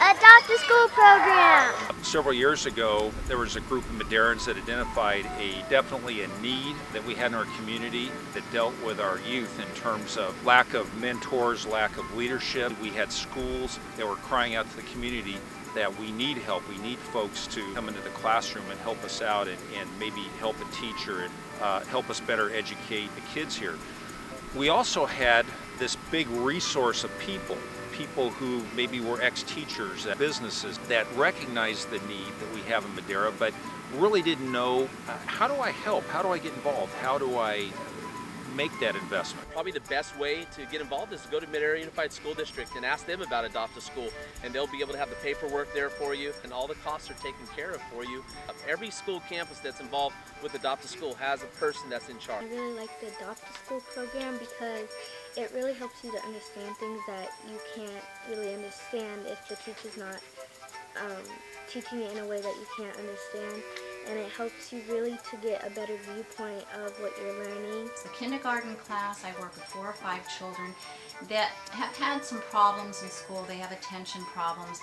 Adopt a School program. Several years ago, there was a group of Maderans that identified definitely a need that we had in our community that dealt with our youth in terms of lack of mentors, lack of leadership. We had schools that were crying out to the community that we need help. We need folks to come into the classroom and help us out and maybe help a teacher and help us better educate the kids here. We also had this big resource of people who maybe were ex-teachers at businesses that recognized the need that we have in Madera, but really didn't know, how do I help? How do I get involved? How do I make that investment? Probably the best way to get involved is to go to Madera Unified School District and ask them about Adopt a School, and they'll be able to have the paperwork there for you, and all the costs are taken care of for you. Every school campus that's involved with Adopt a School has a person that's in charge. I really like the Adopt a School program because it really helps you to understand things that you can't really understand if the teacher's not teaching it in a way that you can't understand, and it helps you really to get a better viewpoint of what you're learning. The kindergarten class, I work with 4 or 5 children that have had some problems in school. They have attention problems.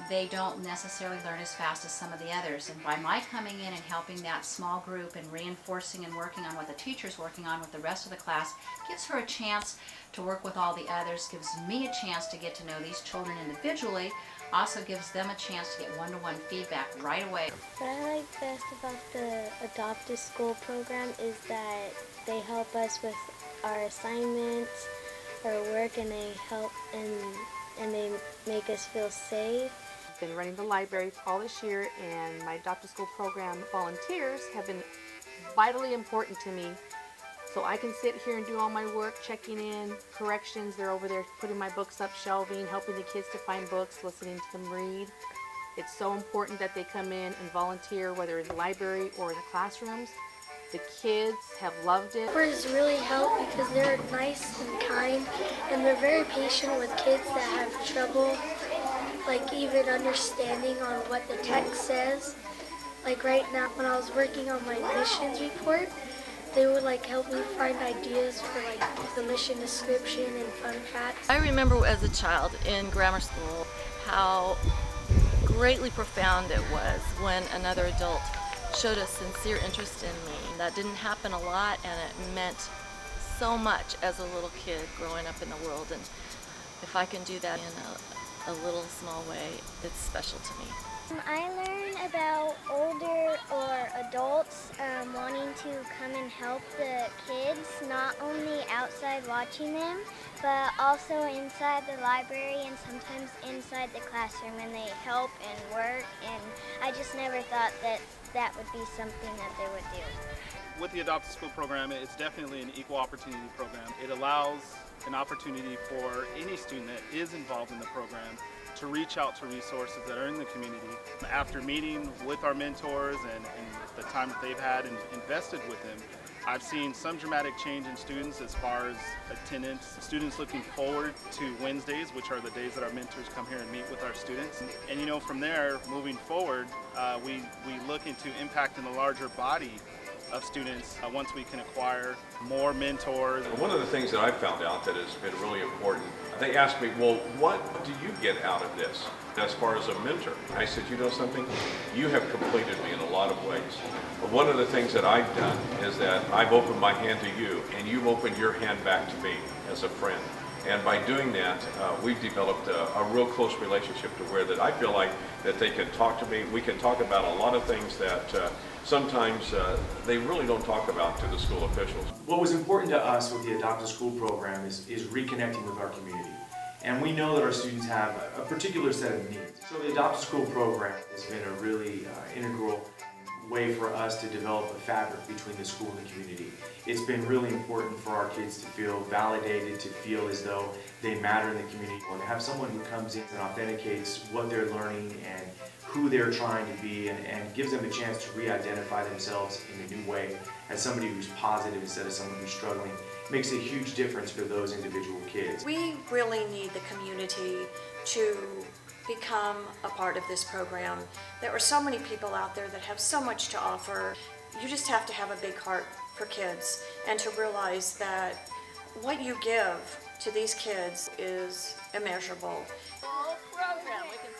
They don't necessarily learn as fast as some of the others, and by my coming in and helping that small group and reinforcing and working on what the teacher's working on with the rest of the class gives her a chance to work with all the others, gives me a chance to get to know these children individually, also gives them a chance to get one-to-one feedback right away. What I like best about the Adopt a School program is that they help us with our assignments, our work, and they help and they make us feel safe. I've been running the library all this year, and my Adopt a School program volunteers have been vitally important to me. So I can sit here and do all my work, checking in, corrections. They're over there putting my books up, shelving, helping the kids to find books, listening to them read. It's so important that they come in and volunteer, whether in the library or in the classrooms. The kids have loved it. Workers really help because they're nice and kind, and they're very patient with kids that have trouble, like even understanding on what the text says. Like right now, when I was working on my missions report, they would help me find ideas for the mission description and fun facts. I remember as a child in grammar school how greatly profound it was when another adult showed a sincere interest in me. That didn't happen a lot, and it meant so much as a little kid growing up in the world, and if I can do that in a little small way, it's special to me. I learn about older or adults wanting to come and help the kids, not only outside watching them, but also inside the library and sometimes inside the classroom, and they help and work, and I just never thought that that would be something that they would do. With the Adopt a School program, it's definitely an equal opportunity program. It allows an opportunity for any student that is involved in the program to reach out to resources that are in the community. After meeting with our mentors and the time that they've had and invested with them, I've seen some dramatic change in students as far as attendance. Students looking forward to Wednesdays, which are the days that our mentors come here and meet with our students. And from there, moving forward, we look into impacting the larger body of students once we can acquire more mentors. One of the things that I found out that has been really important, they asked me, well, what do you get out of this as far as a mentor? I said, you know something? You have completed me in a lot of ways. But one of the things that I've done is that I've opened my hand to you, and you've opened your hand back to me as a friend. And by doing that, we've developed a real close relationship to where that I feel like that they can talk to me. We can talk about a lot of things that sometimes they really don't talk about to the school officials. What was important to us with the Adopt a School program is reconnecting with our community. And we know that our students have a particular set of needs. So the Adopt a School program has been a really integral way for us to develop a fabric between the school and the community. It's been really important for our kids to feel validated, to feel as though they matter in the community, and to have someone who comes in and authenticates what they're learning and who they're trying to be, and gives them a chance to re-identify themselves in a new way as somebody who's positive instead of someone who's struggling. It makes a huge difference for those individual kids. We really need the community to become a part of this program. There are so many people out there that have so much to offer. You just have to have a big heart for kids and to realize that what you give to these kids is immeasurable. Program, we can